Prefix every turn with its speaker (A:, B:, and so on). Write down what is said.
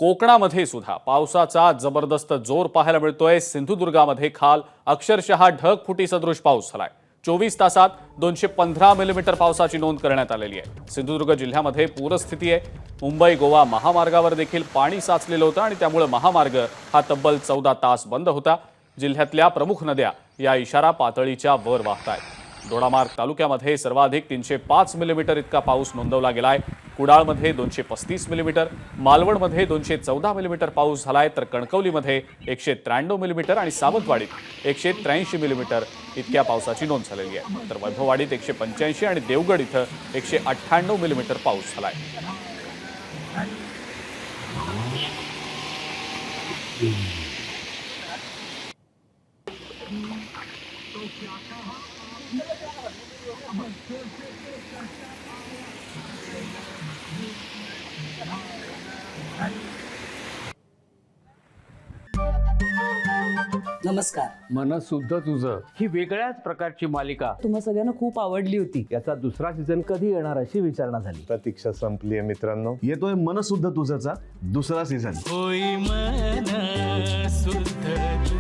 A: कोकणामध्ये सुद्धा पावसाचा जबरदस्त जोर पाहायला मिळतोय। सिंधुदुर्गामध्ये खाल अक्षरशः ढगफुटी सदृश पाऊस झालाय। 24 तासात 215 मिलीमीटर पावसाची नोंद करण्यात आलेली आहे। सिंधुदुर्ग जिल्ह्यामध्ये पूरस्थिती आहे। मुंबई गोवा महामार्गावर देखील पाणी साचलेलं होतं आणि त्यामुळे महामार्ग हा तब्बल 14 तास बंद होता। जिल्ह्यातल्या प्रमुख नद्या या इशारा पातळीच्या वर वाहतायत। दोडामार्ग तालुक्यामध्ये सर्वाधिक 305 मिलीमीटर इतका पाऊस नोंदवला गेलाय। कुडाळमध्ये 235 मिलीमीटर, मालवणमध्ये 214 मिलीमीटर पाऊस झालाय, तर कणकवलीमध्ये 193 मिलीमीटर आणि सावंतवाडीत 183 मिलीमीटर इतक्या पावसाची नोंद झालेली आहे। तर वैभववाडीत 185 आणि देवगड इथं 198 मिलीमीटर पाऊस झालाय।
B: नमस्कार।
C: मनसुद्धा तुझं ही वेगळ्याच प्रकारची मालिका
B: तुम्हा सगळ्यांना खूप आवडली होती।
C: याचा दुसरा सीझन कधी येणार अशी विचारणा झाली।
D: प्रतीक्षा संपली आहे मित्रांनो।
E: येतोय मनसुद्धा तुझाचा दुसरा सीझन।
F: होई मन शुद्ध